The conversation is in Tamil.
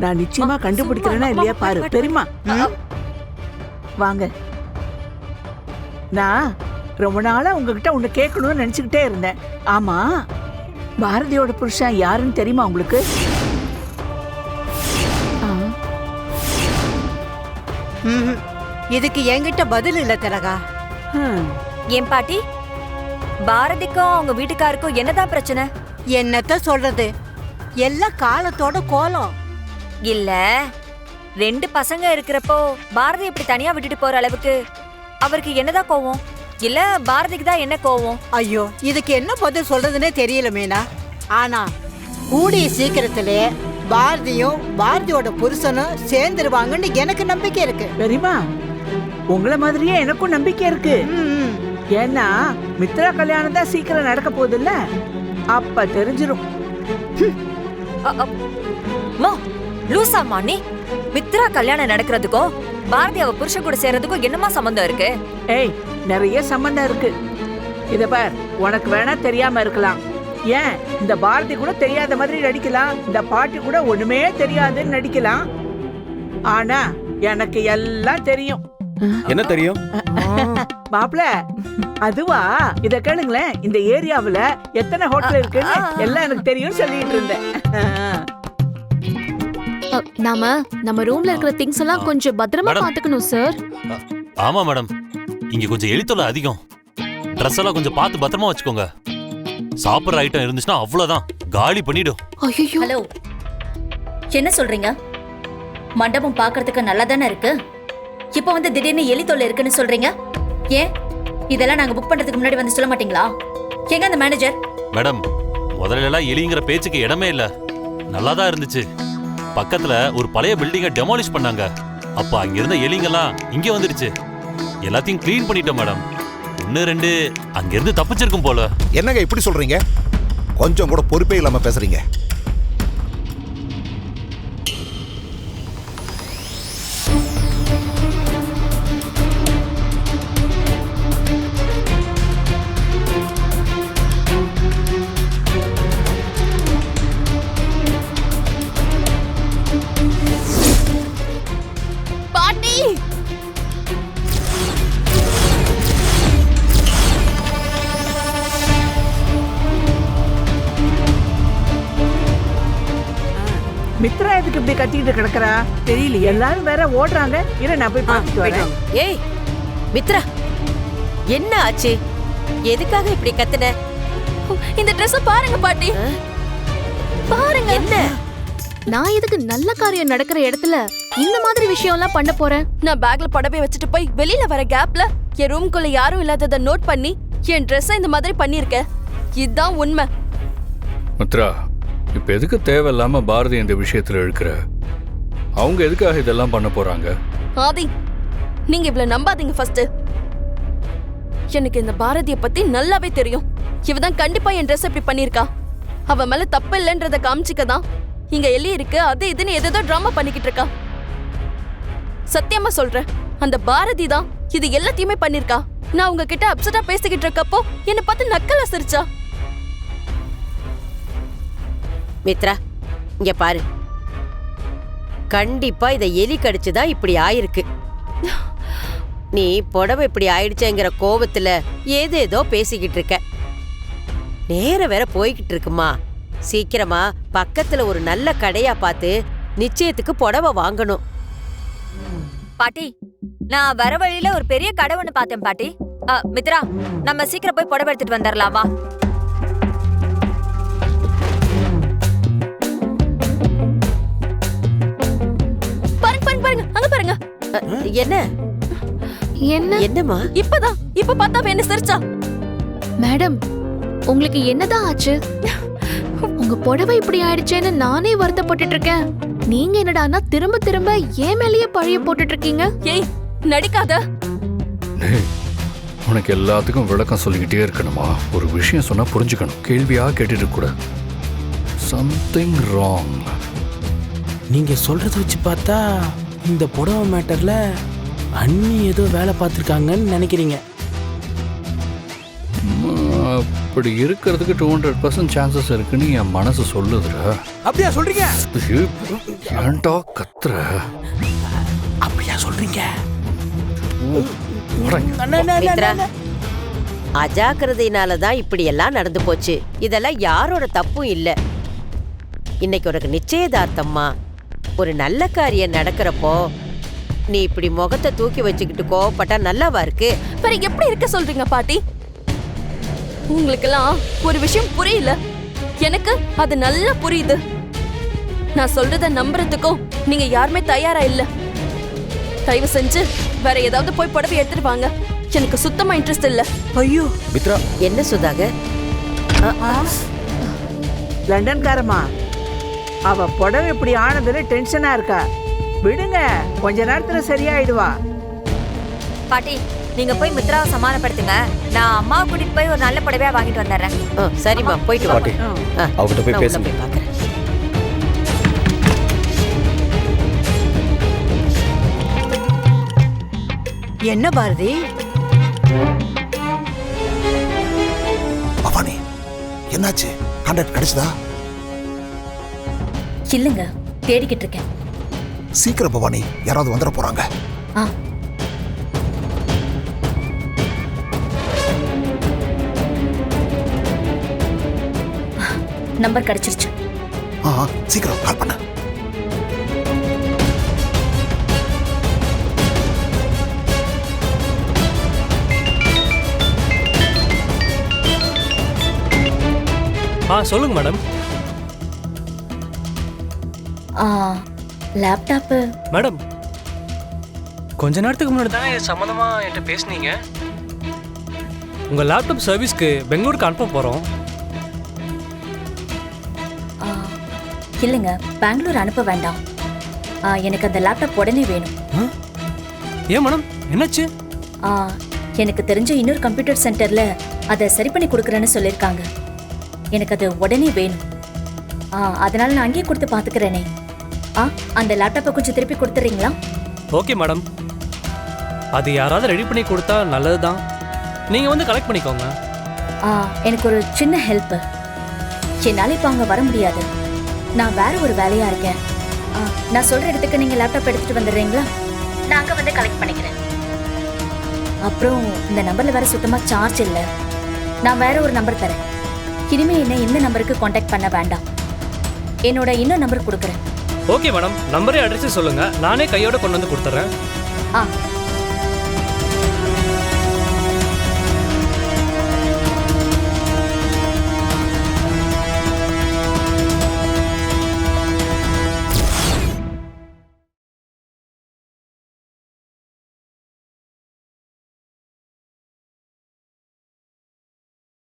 நான் நிச்சயமா கண்டுபிடிக்கிறேன்னா இல்லையா பாரு. பெரியம்மா வாங்க. நான் ரொம்ப நாளா உங்ககிட்ட ஒண்ணு கேட்கணும்னு நினைச்சுக்கிட்டே இருந்தேன். ஆமா, பாரதியோட புருஷன் யாருன்னு தெரியுமா உங்களுக்கு? இதுக்கு என்கிட்ட பதில் இல்ல திலகா. ஏன் பாட்டி, பாரதிக்கும் அவங்க வீட்டுக்காருக்கும் என்னதான் பிரச்சனை? என்னத்த சொல்றது, எல்லாம் காலத்தோட கோலம். இல்ல, 2 பசங்க இருக்கிறப்போ பாரதி இப்படி தனியா விட்டுட்டு போற அளவுக்கு அவருக்கு என்னதான் கோவம்? இல்ல பாரதிக்கு தான் என்ன கோவம்? ஐயோ, இதுக்கு என்ன பதில் சொல்றதுன்னே தெரியல மீனா. ஆனா கூடிய சீக்கிரத்திலே பாரதியும் பாரதியோட புருஷனும் சேர்ந்துருவாங்கன்னு எனக்கு நம்பிக்கை இருக்கு. பெரியம்மா, உங்களை மாதிரியே எனக்கும் நம்பிக்கை இருக்கு. ஏன்னா மித்ரா கல்யாணம் தான் சீக்கிரம் நடக்க போகுது இல்ல, அப்ப தெரிஞ்சிரும். லூசாமா நீ? மித்ரா கல்யாணம் நடக்கிறதுக்கும் பாரதி அவ புருஷன் கூட சேர்றதுக்கும் என்னமா சம்பந்தம் இருக்கு? ஏய், நிறைய சம்பந்தம் இருக்கு. இத பார், உனக்கு வேணா தெரியாம இருக்கலாம். ஏன், இந்த பாரதி கூட தெரியாத மாதிரி நடிக்கலாம், இந்த பாட்டி கூட ஒண்ணுமே தெரியாதுன்னு நடிக்கலாம். ஆனா எனக்கு எல்லாம் தெரியும். என்ன தெரியும்? மாப்ள, அதுவா? இத கேளுங்களேன். இந்த ஏரியாவுல எத்தனை ஹோட்டல் இருக்குன்னு எல்லாம் எனக்கு தெரியும் சொல்லிட்டு இருந்தேன். நம்ம ரூம்ல இருக்கிற திங்ஸ் எல்லாம் கொஞ்சம் பத்திரமா பாத்துக்கணும் சார். ஆமா மேடம், இங்க கொஞ்சம் எலித்தொல்லை அதிகம். ட்ரெஸ் எல்லாம் கொஞ்சம் பார்த்து பத்திரமா வச்சுக்கோங்க. சாப்பிடுற ஐட்டம் இருந்துச்சுன்னா அவ்வளவுதான், காலி பண்ணிடும். ஹலோ, என்ன சொல்றீங்க? மண்டபம் பாக்குறதுக்கு நல்லா தானே இருக்கு. இப்போ வந்து திடீர்னு எலி தொல்லை இருக்குன்னு சொல்றீங்க. ஏன், இதெல்லாம் நாங்க புக் பண்றதுக்கு முன்னாடி வந்து சொல்ல மாட்டீங்களா? எங்க அந்த மேனேஜர்? மேடம், முதல்ல எல்லாம் எலிங்கிற பேச்சுக்கு இடமே இல்ல, நல்லாதான் இருந்துச்சு. பக்கத்துல ஒரு பழைய பில்டிங்கை டெமாலிஷ் பண்ணாங்க. அப்ப அங்க இருந்த எலிங்கெல்லாம் இங்க வந்துருச்சு. எல்லாத்தையும் கிளீன் பண்ணிட்டோம் மேடம். 1-2 அங்க இருந்து தப்பிச்சிருக்கும் போல. என்னங்க இப்படி சொல்றீங்க? கொஞ்சம் கூட பொறுப்பே இல்லாம பேசுறீங்க. மித்ரா எதுக்கு இப்படி கத்திட்டு கிடக்குறா தெரியல. எல்லாரும் வேற ஓடுறாங்க. இரு, நான் போய் பார்த்துட்டு வரேன். ஏய் மித்ரா, என்ன ஆச்சு? எதுக்காக இப்படி கத்துன? இந்த Dress பாருங்க பாட்டி, பாருங்க. என்ன? நான் எதுக்கு நல்ல காரியம் நடக்கிற இடத்துல இந்த மாதிரி விஷயம் எல்லாம் பண்ண போறேன்? நான் பேக்ல புடவை வச்சுட்டு போய் வெளியில வர கேப்ல என் ரூம்குள்ள யாரும் இல்லாததை நோட் பண்ணி என் Dress இந்த மாதிரி பண்ணிருக்கேன். இதுதான் உண்மை. மித்ரா, இப்ப எதுக்கு தேவையில்லாம பாரதி இந்த விஷயத்துல இருக்கிற? அவங்க எதுக்காக இதெல்லாம் பண்ண போறாங்க? ஆதி, நீங்க இவ்வளவு நம்பாதீங்க. ஃபர்ஸ்ட், எனக்கு இந்த பாரதிய பத்தி நல்லாவே தெரியும். இவதான் கண்டிப்பா என் Dress இப்படி பண்ணிருக்கா. அவ மேல தப்பு இல்லைன்றத காமிச்சிக்கதான் இங்க எலி இருக்கு அது இதுன்னு ஏதோ டிராமா பண்ணிக்கிட்டு இருக்கா. சத்தியமா சொல்றேன், அந்த பாரதி தான் இது எல்லாத்தையுமே பண்ணிருக்கா. நான் உங்ககிட்ட அப்செட்டா பேசிக்கிட்டு இருக்கப்போ என்ன பார்த்து நக்கலா சிரிச்சா. மித்ரா, இங்க பாரு, கண்டிப்பா இத எலி கடிச்சுதான் இப்படி ஆயிருக்கு. நீ புடவை இப்படி ஆயிடுச்சேங்கிற கோபத்துல ஏதேதோ பேசிக்கிட்டு இருக்க. நேரம் வேற போய்கிட்டு இருக்குமா. சீக்கிரமா பக்கத்துல ஒரு நல்ல கடையா பார்த்து நிச்சயத்துக்கு புடவை வாங்கணும். பாட்டி, நான் வர வழியில ஒரு பெரிய கடை ஒண்ணு பார்த்தேன் பாட்டி. மித்ரா, நம்ம சீக்கிரம் போய் புடவை எடுத்துட்டு வந்துடலாம் வா. பாருங்க, அங்க பாருங்க. என்ன என்ன? என்னம்மா? இப்ப பார்த்தா என்ன சிரிச்சா? மேடம், உங்களுக்கு என்னதான் ஆச்சு? உங்க புடவை இப்படி ஆயிடுச்சேன்னு நானே வருத்தப்பட்டுட்டு இருக்கேன். நீங்க என்னடானா திரும்ப திரும்ப ஏன் மேலேயே பழிய போட்டுட்டு இருக்கீங்க? ஏய், நடிக்காத. உனக்கு எல்லாத்துக்கும் விளக்கம் சொல்லிக்கிட்டே இருக்கணுமா? ஒரு விஷயம் சொன்னா புரிஞ்சுக்கணும், கேள்வியா கேட்டுட்டு கூட. Something wrong. நீங்க சொல்றத வச்சு பார்த்தா இந்த புடவை மேட்டர்ல அண்ணி ஏதோ வேலை பார்த்துருக்காங்கன்னு நினைக்கிறீங்க. இப்படி இருக்கிறதுக்கு 200% சான்சஸ் இருக்குன்னு என் மனசு சொல்லுதுடா. அப்படியா சொல்றீங்க? ஏன்டா கத்துற? அப்படியா சொல்றீங்க? மித்ரா, அஜாக்கிரதையினால தான் இப்படி எல்லாம் நடந்து போச்சு. இதெல்லாம் யாரோட தப்பும் இல்ல. இன்னைக்கு உனக்கு நிச்சயதார்த்தம்மா. ஒரு நல்ல காரியம் நடக்கிறப்போ நீ இப்படி முகத்தை தூக்கி வச்சுக்கிட்டு கோவப்பட்டா நல்லாவா இருக்கு? வேற எப்படி இருக்க சொல்றீங்க பாட்டி? உங்களுக்கெல்லாம் ஒரு விஷயம் புரியல, எனக்கு அது நல்லா புரியுது. நான் சொல்றத நம்புறதுக்கும் நீங்க யாருமே தயாரா இல்ல. தயவு செஞ்சு வேற ஏதாவது போய் புடவை எடுத்துட்டு வாங்க. எனக்கு சுத்தமா இன்ட்ரெஸ்ட் இல்ல. ஐயோ மித்ரா, என்ன சுதாகர்? லண்டன்காரமா, அவ புடவை இப்படி ஆனதுல டென்ஷனா இருக்கா. விடுங்க, கொஞ்ச நேரத்துல சரியாயிடுவா. பாட்டி, நீங்க போய் மித்ராவை சமாதானப்படுத்துங்க. நான் அம்மாவை கூட்டிட்டு போய் ஒரு நல்ல புடவையா வாங்கிட்டு வந்துடுறேன். சரிம்மா, போயிட்டு வா. பாட்டி, அவகிட்ட போய் நான் உள்ள பேசுங்க. போய் பார்க்கறேன். என்ன பாரதி? பவானி, என்னாச்சு? கான்டாக்ட் கிடைச்சதா? இல்லைங்க, தேடிக்கிட்டு இருக்கேன். சீக்கிரம் பவானி, யாராவது வந்துட போறாங்க. ஆ, நம்பர் கிடைச்சிருச்சு. சீக்கிரம் கால் பண்ண. சொல்லுங்க மேடம். லேப்டாப்பு மேடம், கொஞ்ச நேரத்துக்கு முன்னாடி தானே இது சம்மந்தமா என்கிட்ட பேசுனீங்க. உங்க லேப்டாப் சர்வீஸ்க்கு பெங்களூருக்கு அனுப்ப போறோம். இல்லைங்க, பெங்களூர் அனுப்ப வேண்டாம். எனக்கு அந்த லேப்டாப் உடனே வேணும். ஏன் மேடம், என்னாச்சு? எனக்கு தெரிஞ்ச இன்னொரு கம்ப்யூட்டர் சென்டர்ல அதை சரி பண்ணி கொடுக்குறேன்னு சொல்லியிருக்காங்க. எனக்கு அது உடனே வேணும். அதனால நான் அங்கேயே கொடுத்து பார்த்துக்கிறேனே. அந்த லேப்டாப்பை கொஞ்சம் திருப்பி கொடுத்துறீங்களா? ஓகே மேடம், அது யாராவது ரெடி பண்ணி கொடுத்தா நல்லதுதான். நீங்க வந்து கலெக்ட் பண்ணிக்கோங்க. எனக்கு ஒரு சின்ன ஹெல்ப். என்னால் இப்போ அங்கே வர முடியாது. நான் வேற ஒரு வேலையா இருக்கேன். நான் சொல்ற இடத்துக்கு நீங்க லேப்டாப் எடுத்துட்டு வந்துடுறீங்களா? நான் அங்கே வந்து கலெக்ட் பண்ணிக்கிறேன். அப்புறம் இந்த நம்பர்ல வேற சுத்தமா சார்ஜ் இல்லை. நான் வேற ஒரு நம்பர் தரேன். இனிமே என்ன இந்த நம்பருக்கு காண்டாக்ட் பண்ண வேண்டாம். என்னோட இன்னொரு நம்பர் கொடுக்குறேன். ஓகே மேடம், நம்பரே அட்ரஸே சொல்லுங்க, நானே கையோட கொண்டு வந்து கொடுத்துறேன்.